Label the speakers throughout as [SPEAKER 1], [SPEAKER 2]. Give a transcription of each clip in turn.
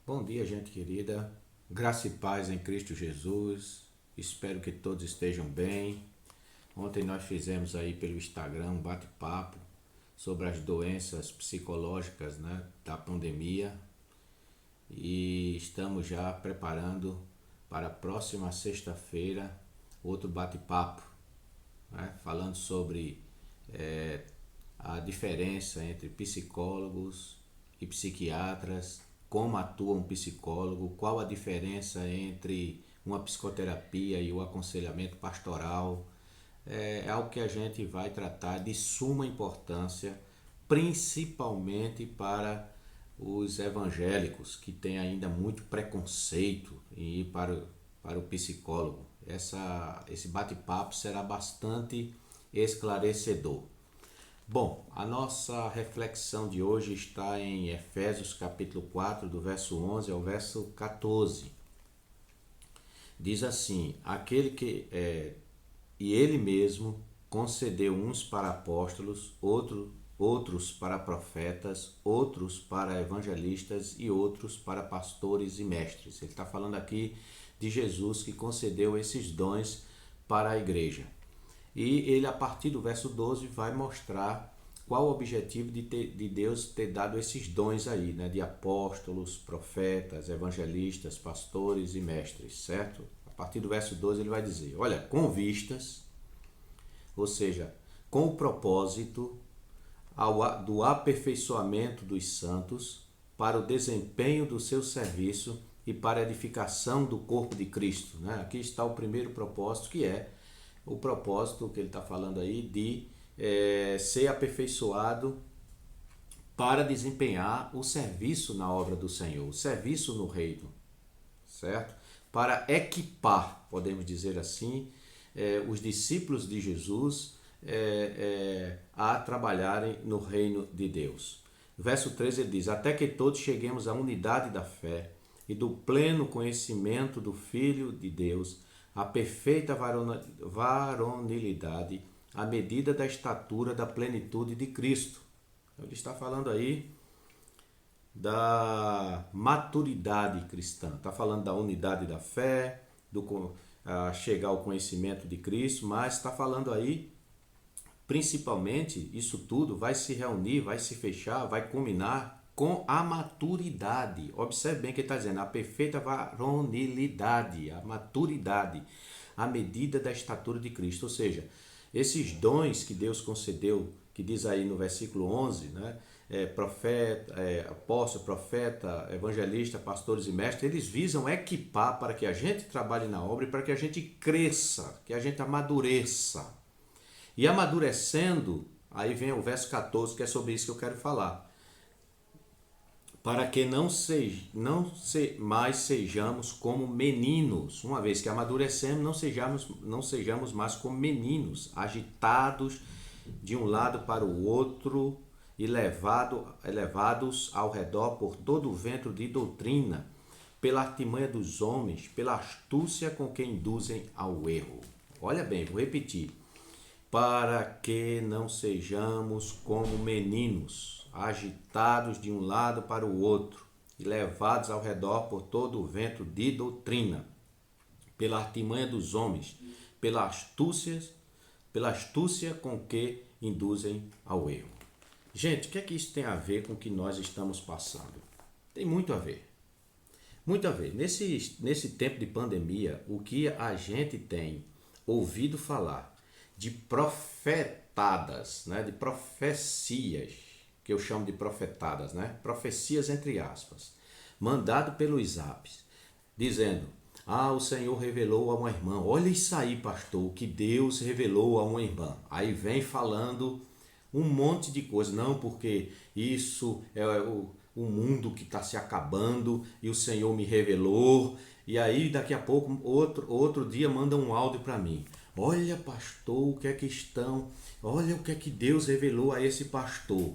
[SPEAKER 1] Bom dia, gente querida. Graça e paz em Cristo Jesus. Espero que todos estejam bem. Ontem nós fizemos aí pelo Instagram um bate-papo sobre as doenças psicológicas, né, da pandemia e estamos já preparando para a próxima sexta-feira outro bate-papo, né, falando sobre a diferença entre psicólogos e psiquiatras, como atua um psicólogo, qual a diferença entre uma psicoterapia e o aconselhamento pastoral. É algo que a gente vai tratar de suma importância, principalmente para os evangélicos, que têm ainda muito preconceito em ir para o psicólogo. Esse bate-papo será bastante esclarecedor. Bom, a nossa reflexão de hoje está em Efésios capítulo 4, do verso 11 ao verso 14. Diz assim: e ele mesmo concedeu uns para apóstolos, outros para profetas, outros para evangelistas e outros para pastores e mestres. Ele está falando aqui de Jesus que concedeu esses dons para a igreja. E ele, a partir do verso 12, vai mostrar qual o objetivo de Deus ter dado esses dons aí, né? De apóstolos, profetas, evangelistas, pastores e mestres, certo? A partir do verso 12 ele vai dizer, olha, com vistas, ou seja, com o propósito do aperfeiçoamento dos santos para o desempenho do seu serviço e para a edificação do corpo de Cristo, né? Aqui está o primeiro propósito, que é o propósito que ele está falando aí de ser aperfeiçoado para desempenhar o serviço na obra do Senhor, o serviço no reino, certo? Para equipar, podemos dizer assim, os discípulos de Jesus a trabalharem no reino de Deus. Verso 13 ele diz, até que todos cheguemos à unidade da fé e do pleno conhecimento do Filho de Deus, a perfeita varonilidade, à medida da estatura da plenitude de Cristo. Ele está falando aí da maturidade cristã, está falando da unidade da fé, chegar ao conhecimento de Cristo, mas está falando aí, principalmente, isso tudo vai se reunir, vai se fechar, vai culminar com a maturidade. Observe bem que ele está dizendo, a perfeita varonilidade, a maturidade, à medida da estatura de Cristo. Ou seja, esses dons que Deus concedeu, que diz aí no versículo 11, né? Apóstolo, profeta, evangelista, pastores e mestres, eles visam equipar para que a gente trabalhe na obra e para que a gente cresça, que a gente amadureça. E amadurecendo, aí vem o verso 14, que é sobre isso que eu quero falar. Para que não mais sejamos como meninos, uma vez que amadurecemos, não sejamos mais como meninos, agitados de um lado para o outro e levados ao redor por todo o vento de doutrina, pela artimanha dos homens, pela astúcia com que induzem ao erro. Olha bem, vou repetir. Para que não sejamos como meninos, agitados de um lado para o outro e levados ao redor por todo o vento de doutrina, pela artimanha dos homens, pela astúcia com que induzem ao erro. Gente, o que é que isso tem a ver com o que nós estamos passando? Tem muito a ver. Muito a ver. Nesse tempo de pandemia, o que a gente tem ouvido falar de profetadas, né, de profecias, que eu chamo de profetadas, né, profecias entre aspas, mandado pelos zaps, dizendo, o Senhor revelou a uma irmã, olha isso aí, pastor, o que Deus revelou a uma irmã. Aí vem falando um monte de coisa, não, porque isso é o mundo que está se acabando e o Senhor me revelou, e aí daqui a pouco, outro dia manda um áudio para mim. Olha, pastor, o que é que estão... Olha o que é que Deus revelou a esse pastor.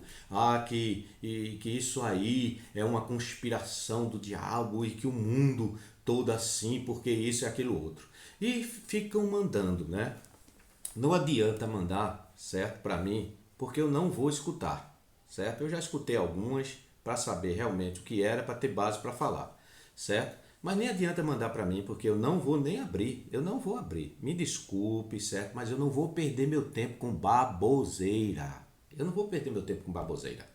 [SPEAKER 1] Que isso aí é uma conspiração do diabo e que o mundo todo assim, porque isso e aquilo outro. E ficam mandando, né? Não adianta mandar, certo, para mim, porque eu não vou escutar, certo? Eu já escutei algumas para saber realmente o que era, para ter base para falar. certo? Mas nem adianta mandar para mim, porque eu não vou nem abrir. Eu não vou abrir. Me desculpe, certo? Mas eu não vou perder meu tempo com baboseira. Eu não vou perder meu tempo com baboseira.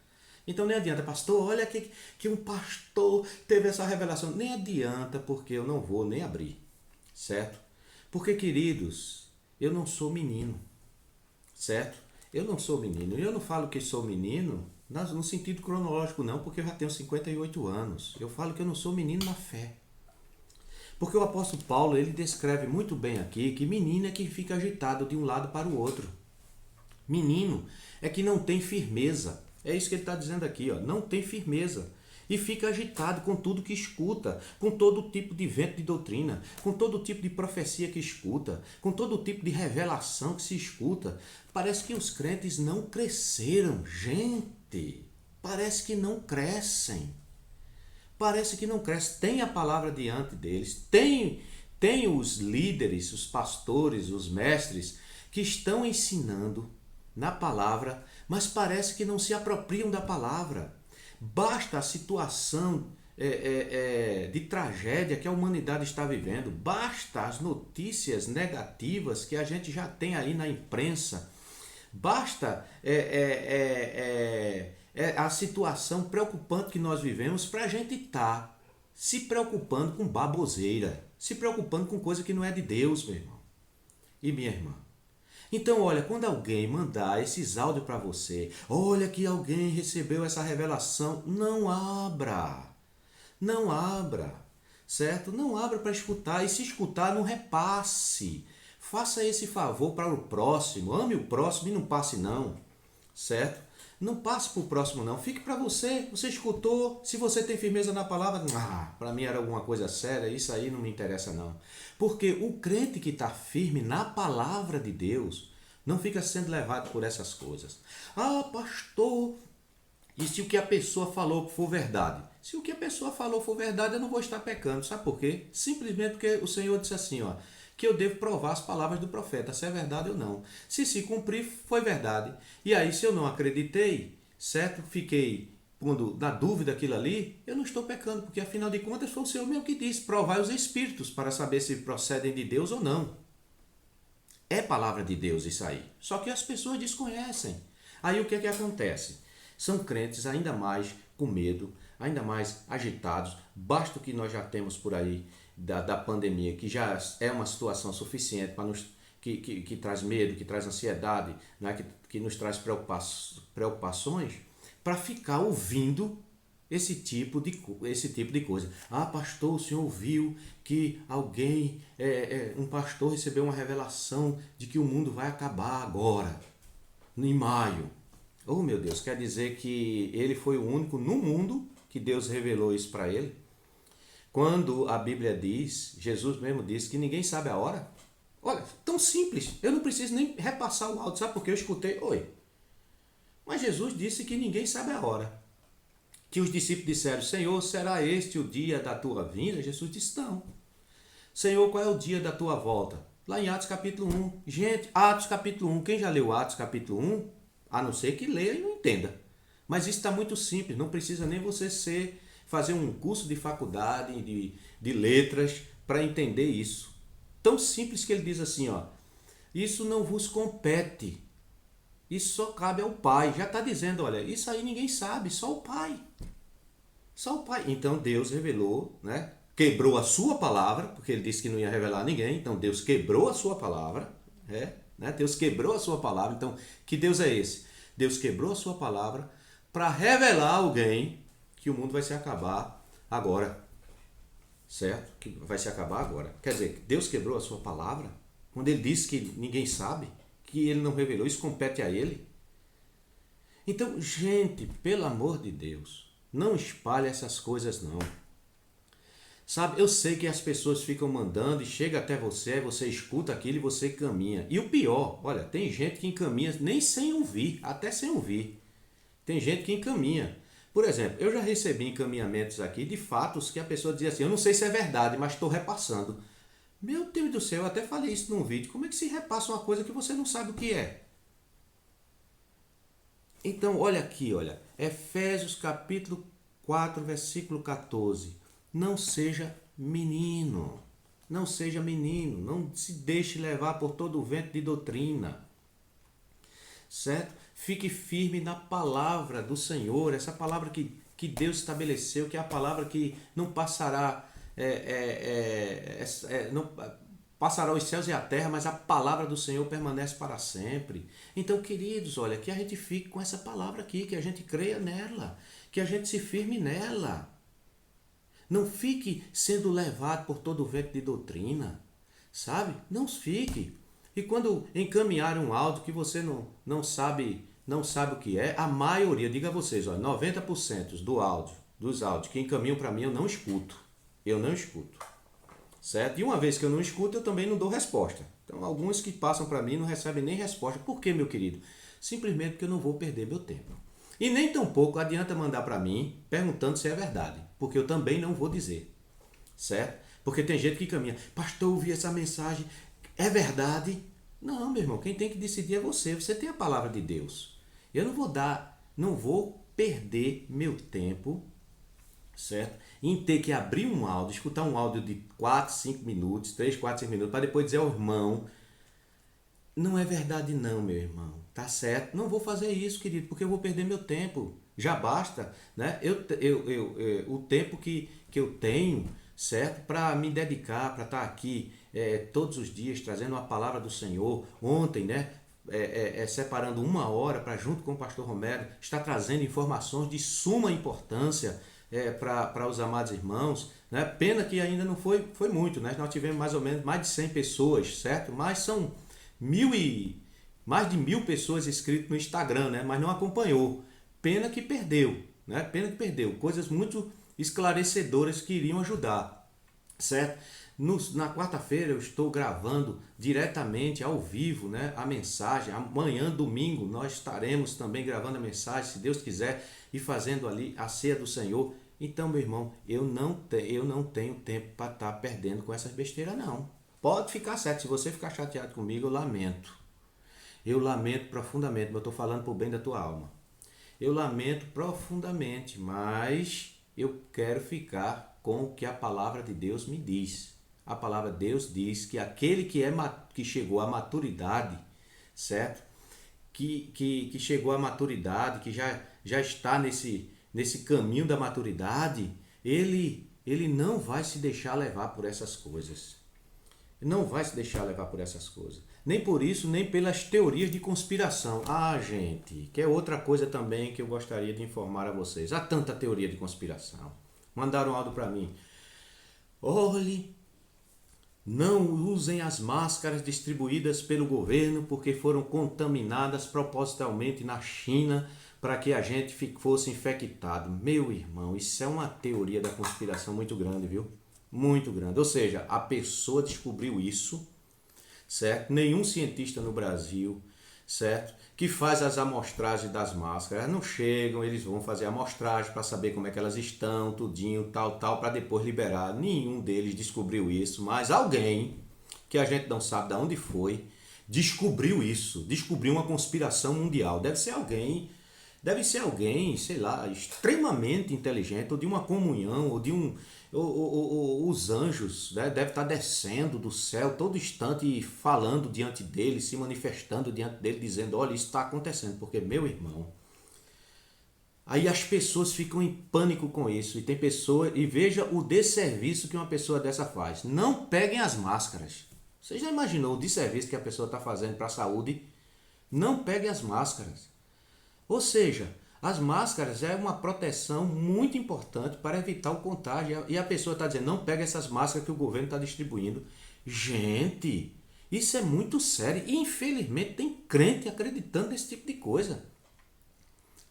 [SPEAKER 1] Então nem adianta, pastor, olha que um pastor teve essa revelação. Nem adianta, porque eu não vou nem abrir, certo? Porque, queridos, eu não sou menino, certo? Eu não sou menino. E eu não falo que sou menino no sentido cronológico, não, porque eu já tenho 58 anos. Eu falo que eu não sou menino na fé. Porque o apóstolo Paulo, ele descreve muito bem aqui que menino é que fica agitado de um lado para o outro. Menino é que não tem firmeza. É isso que ele está dizendo aqui, ó. Não tem firmeza. E fica agitado com tudo que escuta, com todo tipo de vento de doutrina, com todo tipo de profecia que escuta, com todo tipo de revelação que se escuta. Parece que os crentes não cresceram, gente. Parece que não crescem. Parece que não cresce. Tem a palavra diante deles, tem os líderes, os pastores, os mestres que estão ensinando na palavra, mas parece que não se apropriam da palavra. Basta a situação de tragédia que a humanidade está vivendo, basta as notícias negativas que a gente já tem aí na imprensa, basta a situação preocupante que nós vivemos para a gente estar se preocupando com baboseira, se preocupando com coisa que não é de Deus, meu irmão e minha irmã. Então, olha, quando alguém mandar esses áudios para você, olha que alguém recebeu essa revelação, não abra. Não abra, certo? Não abra para escutar. E se escutar, não repasse. Faça esse favor para o próximo. Ame o próximo e não passe não, certo? Não passe para o próximo não. Fique para você. Você escutou. Se você tem firmeza na palavra, para mim era alguma coisa séria. Isso aí não me interessa não. Porque o crente que está firme na palavra de Deus não fica sendo levado por essas coisas. Ah, pastor, e se o que a pessoa falou for verdade? Se o que a pessoa falou for verdade, eu não vou estar pecando. Sabe por quê? Simplesmente porque o Senhor disse assim, ó, que eu devo provar as palavras do profeta, se é verdade ou não. Se cumprir, foi verdade. E aí, se eu não acreditei, certo? Fiquei pondo na dúvida aquilo ali, eu não estou pecando, porque afinal de contas foi o Senhor mesmo que disse, provai os espíritos para saber se procedem de Deus ou não. É palavra de Deus isso aí. Só que as pessoas desconhecem. Aí o que é que acontece? São crentes ainda mais com medo, ainda mais agitados. Basta o que nós já temos por aí da pandemia, que já é uma situação suficiente para nos que traz medo, que traz ansiedade, né? que nos traz preocupações, para ficar ouvindo esse tipo de coisa. Ah, pastor, o senhor ouviu que alguém, um pastor recebeu uma revelação de que o mundo vai acabar agora, em maio. Oh, meu Deus, quer dizer que ele foi o único no mundo que Deus revelou isso para ele? Quando a Bíblia diz, Jesus mesmo disse que ninguém sabe a hora. Olha, tão simples, eu não preciso nem repassar o áudio, sabe por que eu escutei? Oi. Mas Jesus disse que ninguém sabe a hora. Que os discípulos disseram, Senhor, será este o dia da tua vinda? Jesus disse, não. Senhor, qual é o dia da tua volta? Lá em Atos capítulo 1. Gente, Atos capítulo 1. Quem já leu Atos capítulo 1? A não ser que leia e não entenda. Mas isso está muito simples. Não precisa nem você fazer um curso de faculdade, de letras, para entender isso. Tão simples que ele diz assim, ó. Isso não vos compete. Isso só cabe ao Pai. Já está dizendo, olha, isso aí ninguém sabe, só o Pai. Só o Pai. Então Deus revelou, né? Quebrou a sua palavra, porque ele disse que não ia revelar a ninguém. Então Deus quebrou a sua palavra. Né? Deus quebrou a sua palavra. Então, que Deus é esse? Deus quebrou a sua palavra para revelar a alguém que o mundo vai se acabar agora. Certo? Que vai se acabar agora. Quer dizer, Deus quebrou a sua palavra quando ele disse que ninguém sabe, que ele não revelou. Isso compete a ele. Então, gente, pelo amor de Deus, não espalhe essas coisas não. Sabe, eu sei que as pessoas ficam mandando e chega até você, você escuta aquilo e você caminha. E o pior, olha, tem gente que encaminha nem sem ouvir, até sem ouvir. Tem gente que encaminha. Por exemplo, eu já recebi encaminhamentos aqui de fatos que a pessoa dizia assim, eu não sei se é verdade, mas estou repassando. Meu Deus do céu, eu até falei isso num vídeo. Como é que se repassa uma coisa que você não sabe o que é? Então, olha aqui, olha. Efésios capítulo 4, versículo 14. não seja menino. Não seja menino, não se deixe levar por todo o vento de doutrina, certo? Fique firme na palavra do Senhor, essa palavra que Deus estabeleceu, que é a palavra que não passará, não passará os céus e a terra, mas a palavra do Senhor permanece para sempre. Então, queridos, olha, que a gente fique com essa palavra aqui, que a gente creia nela, que a gente se firme nela. Não fique sendo levado por todo o vento de doutrina, sabe? Não fique. E quando encaminharem um áudio que você não sabe o que é, a maioria, diga a vocês, ó, 90% dos áudios que encaminham para mim, eu não escuto. Eu não escuto. Certo? E uma vez que eu não escuto, eu também não dou resposta. Então, alguns que passam para mim não recebem nem resposta. Por quê, meu querido? Simplesmente porque eu não vou perder meu tempo. E nem tampouco adianta mandar para mim perguntando se é verdade, porque eu também não vou dizer, certo? Porque tem gente que caminha, pastor, ouvi essa mensagem, é verdade? Não, meu irmão, quem tem que decidir é você. Você tem a palavra de Deus. Eu não vou perder meu tempo, certo? Em ter que abrir um áudio, escutar um áudio de 4, 5 minutos, 3, 4, 5 minutos, para depois dizer ao irmão, não é verdade não, meu irmão. Tá certo? Não vou fazer isso, querido, porque eu vou perder meu tempo. Já basta, né? O tempo que eu tenho, certo? Para me dedicar, para estar aqui todos os dias trazendo a palavra do Senhor. Ontem, né? Separando uma hora para, junto com o pastor Romero, estar trazendo informações de suma importância para os amados irmãos. Né? Pena que ainda não foi muito, né? Nós tivemos mais ou menos mais de 100 pessoas, certo? Mas são mais de 1.000 pessoas inscritas no Instagram, né? Mas não acompanhou. Pena que perdeu, né? Pena que perdeu. Coisas muito esclarecedoras que iriam ajudar, certo? Na quarta-feira eu estou gravando diretamente ao vivo, né, a mensagem. Amanhã, domingo, nós estaremos também gravando a mensagem, se Deus quiser, e fazendo ali a ceia do Senhor. Então, meu irmão, eu não tenho tempo para estar perdendo com essas besteiras, não. Pode ficar certo, se você ficar chateado comigo, eu lamento. Eu lamento profundamente, mas eu estou falando por bem da tua alma. Eu lamento profundamente, mas eu quero ficar com o que a palavra de Deus me diz. A palavra de Deus diz que aquele que chegou à maturidade, certo? Que chegou à maturidade, que já está nesse caminho da maturidade, ele não vai se deixar levar por essas coisas. Não vai se deixar levar por essas coisas. Nem por isso, nem pelas teorias de conspiração. Ah, gente, que é outra coisa também que eu gostaria de informar a vocês. Há tanta teoria de conspiração. Mandaram um áudio para mim. Olhe, não usem as máscaras distribuídas pelo governo porque foram contaminadas propositalmente na China para que a gente fosse infectado. Meu irmão, isso é uma teoria da conspiração muito grande, viu? Muito grande. Ou seja, a pessoa descobriu isso, certo? Nenhum cientista no Brasil, certo? Que faz as amostragens das máscaras. Não chegam, eles vão fazer a amostragem para saber como é que elas estão, tudinho, tal, para depois liberar. Nenhum deles descobriu isso, mas alguém, que a gente não sabe de onde foi, descobriu isso. Descobriu uma conspiração mundial. Deve ser alguém, sei lá, extremamente inteligente, ou de uma comunhão, ou de os anjos, né, devem estar descendo do céu todo instante e falando diante dele, se manifestando diante dele, dizendo, olha, isso está acontecendo, porque, meu irmão, aí as pessoas ficam em pânico com isso, e tem pessoa, e veja o desserviço que uma pessoa dessa faz. Não peguem as máscaras. Você já imaginou o desserviço que a pessoa está fazendo para a saúde? Não peguem as máscaras. Ou seja, as máscaras é uma proteção muito importante para evitar o contágio. E a pessoa está dizendo, não pega essas máscaras que o governo está distribuindo. Gente, isso é muito sério. E infelizmente tem crente acreditando nesse tipo de coisa.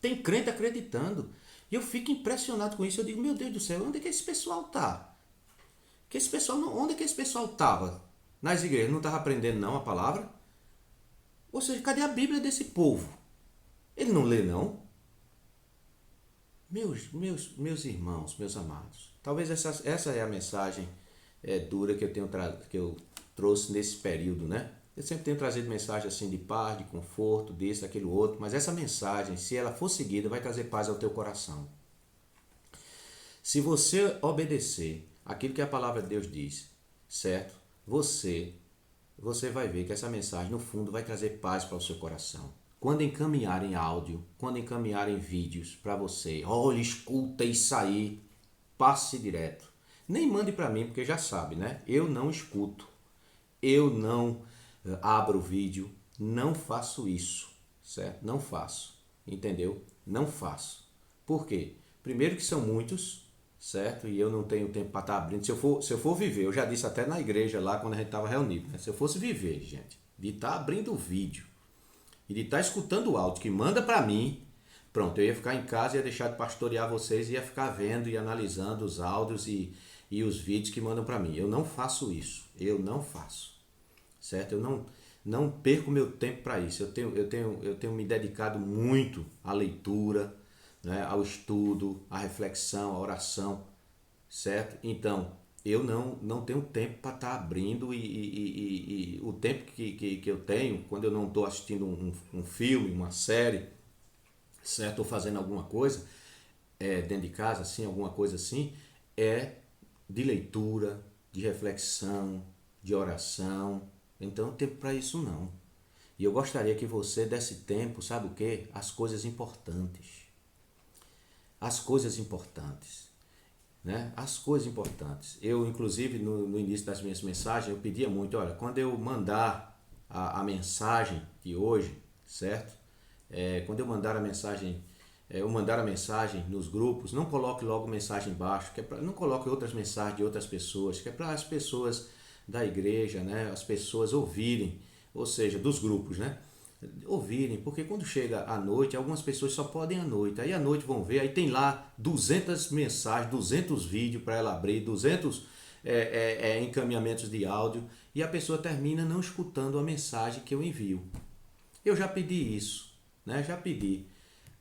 [SPEAKER 1] Tem crente acreditando. E eu fico impressionado com isso. Eu digo, meu Deus do céu, onde é que esse pessoal está? Onde é que esse pessoal estava? Nas igrejas não estava aprendendo não a palavra? Ou seja, cadê a Bíblia desse povo? Ele não lê não? Meus irmãos, meus amados, talvez essa é a mensagem dura que eu trouxe nesse período, né? Eu sempre tenho trazido mensagem assim de paz, de conforto, desse, daquele outro, mas essa mensagem, se ela for seguida, vai trazer paz ao teu coração. Se você obedecer aquilo que a palavra de Deus diz, certo? Você vai ver que essa mensagem, no fundo, vai trazer paz para o seu coração. Quando encaminharem áudio, quando encaminharem vídeos para você, olha, escuta isso aí, passe direto. Nem mande para mim, porque já sabe, né? Eu não escuto, eu não abro o vídeo, não faço isso, certo? Não faço, entendeu? Não faço. Por quê? Primeiro que são muitos, certo? E eu não tenho tempo para estar abrindo. Se eu for viver, eu já disse até na igreja lá quando a gente estava reunido, né? Se eu fosse viver, gente, de estar abrindo o vídeo e de estar escutando o áudio que manda para mim, pronto, eu ia ficar em casa e ia deixar de pastorear vocês e ia ficar vendo e analisando os áudios e os vídeos que mandam para mim. Eu não faço isso, eu não faço, certo? Eu não perco meu tempo para isso. Eu tenho me dedicado muito à leitura, né, ao estudo, à reflexão, à oração, certo? Então, eu não tenho tempo para estar abrindo e o tempo que eu tenho, quando eu não estou assistindo um filme, uma série, certo? Ou fazendo alguma coisa dentro de casa, assim, alguma coisa assim, é de leitura, de reflexão, de oração. Então, tempo para isso não. E eu gostaria que você desse tempo, sabe o quê? As coisas importantes. As coisas importantes, né? As coisas importantes. Eu, inclusive, no início das minhas mensagens, eu pedia muito, olha, quando eu mandar a mensagem de hoje, certo? Quando eu mandar a mensagem nos grupos, não coloque logo mensagem embaixo, não coloque outras mensagens de outras pessoas, que é para as pessoas da igreja, né? As pessoas ouvirem, ou seja, dos grupos, né? Ouvirem, porque quando chega à noite, algumas pessoas só podem à noite, aí à noite vão ver, aí tem lá 200 mensagens, 200 vídeos para ela abrir, 200 encaminhamentos de áudio, e a pessoa termina não escutando a mensagem que eu envio. Eu já pedi isso, né? Já pedi.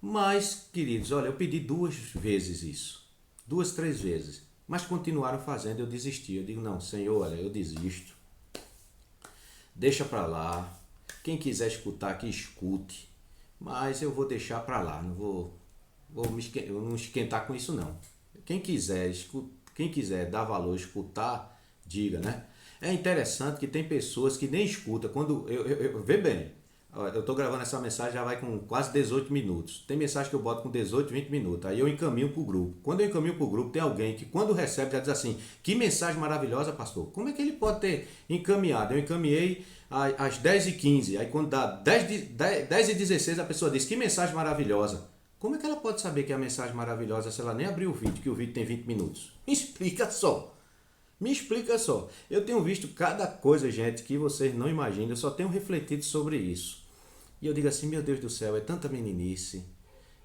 [SPEAKER 1] Mas, queridos, olha, eu pedi 2 vezes isso, 2, 3 vezes, mas continuaram fazendo, eu desisti. Eu digo, não, Senhor, olha, eu desisto, deixa para lá. Quem quiser escutar, que escute. Mas eu vou deixar para lá. Não vou me esquentar com isso, não. Quem quiser dar valor, escutar, diga, né? É interessante que tem pessoas que nem escutam. Quando vê bem, eu estou gravando essa mensagem, já vai com quase 18 minutos. Tem mensagem que eu boto com 18, 20 minutos. Aí eu encaminho para o grupo. Quando eu encaminho para o grupo, tem alguém que quando recebe já diz assim, que mensagem maravilhosa, pastor. Como é que ele pode ter encaminhado? Eu encaminhei às 10h15. Aí quando dá 10h16, a pessoa diz, que mensagem maravilhosa. Como é que ela pode saber que é a mensagem maravilhosa se ela nem abriu o vídeo, que o vídeo tem 20 minutos? Me explica só. Me explica só. Eu tenho visto cada coisa, gente, que vocês não imaginam. Eu só tenho refletido sobre isso. E eu digo assim, meu Deus do céu, é tanta meninice,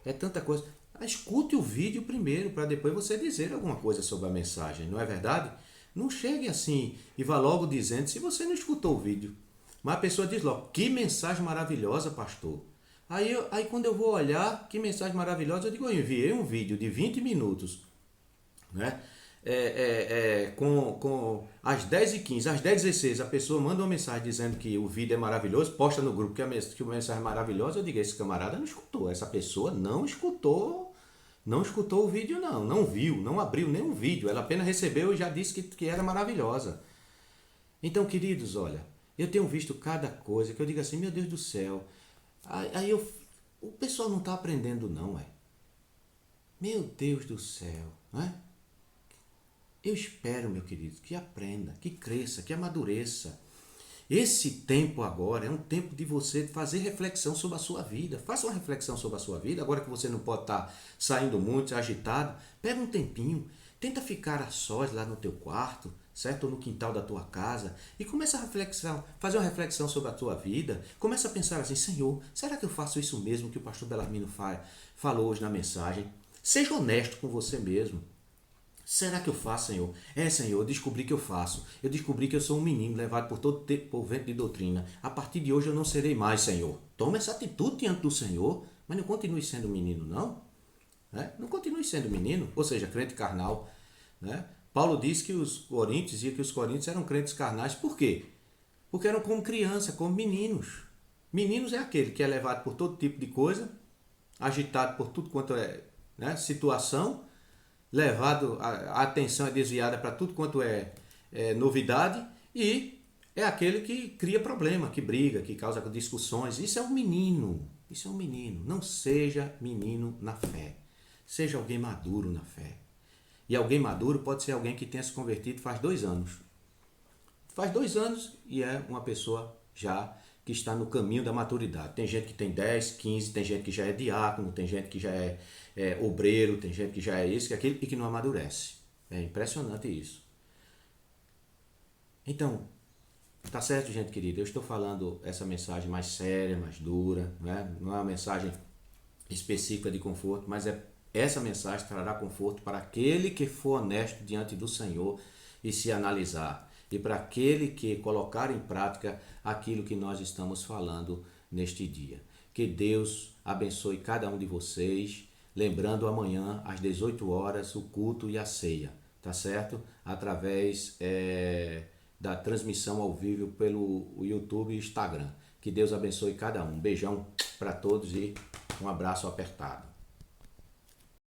[SPEAKER 1] é tanta coisa. Escute o vídeo primeiro, para depois você dizer alguma coisa sobre a mensagem, não é verdade? Não chegue assim e vá logo dizendo se você não escutou o vídeo. Mas a pessoa diz logo, que mensagem maravilhosa, pastor. Aí quando eu vou olhar, que mensagem maravilhosa, eu digo, eu enviei um vídeo de 20 minutos, né? Com às 10h15, às 10h16, a pessoa manda uma mensagem dizendo que o vídeo é maravilhoso, posta no grupo que a mensagem é maravilhosa, eu digo, esse camarada não escutou, essa pessoa não escutou o vídeo não viu, não abriu nenhum vídeo, ela apenas recebeu e já disse que era maravilhosa. Então, queridos, olha, eu tenho visto cada coisa que eu digo assim, meu Deus do céu, o pessoal não está aprendendo não, meu Deus do céu, né? Eu espero, meu querido, que aprenda, que cresça, que amadureça. Esse tempo agora é um tempo de você fazer reflexão sobre a sua vida. Faça uma reflexão sobre a sua vida. Agora que você não pode estar saindo muito, agitado, pega um tempinho, tenta ficar a sós lá no teu quarto, certo? Ou no quintal da tua casa e começa a fazer uma reflexão sobre a tua vida. Começa a pensar assim, Senhor, será que eu faço isso mesmo que o pastor Belarmino falou hoje na mensagem? Seja honesto com você mesmo. Será que eu faço, Senhor? Senhor, eu descobri que eu faço. Eu descobri que eu sou um menino levado por todo por vento de doutrina. A partir de hoje eu não serei mais, Senhor. Toma essa atitude diante do Senhor, mas não continue sendo menino, não. Não continue sendo menino, ou seja, crente carnal. Né? Paulo disse que os coríntios dizia que os coríntios eram crentes carnais. Por quê? Porque eram como criança, como meninos. Meninos é aquele que é levado por todo tipo de coisa, agitado por tudo quanto é situação, levado, a atenção é desviada para tudo quanto é novidade, e é aquele que cria problema, que briga, que causa discussões. Isso é um menino, isso é um menino. Não seja menino na fé, seja alguém maduro na fé. E alguém maduro pode ser alguém que tenha se convertido faz 2 anos. Faz 2 anos e é uma pessoa já que está no caminho da maturidade. Tem gente que tem 10, 15, tem gente que já é diácono, tem gente que já é obreiro, tem gente que já é isso, que é aquilo, e que não amadurece. É impressionante isso. Então, tá certo, gente querida? Eu estou falando essa mensagem mais séria, mais dura, né? Não é uma mensagem específica de conforto, mas essa mensagem trará conforto para aquele que for honesto diante do Senhor e se analisar, e para aquele que colocar em prática aquilo que nós estamos falando neste dia. Que Deus abençoe cada um de vocês, lembrando amanhã às 18 horas o culto e a ceia, tá certo? Através da transmissão ao vivo pelo YouTube e Instagram. Que Deus abençoe cada um. Um beijão para todos e um abraço apertado.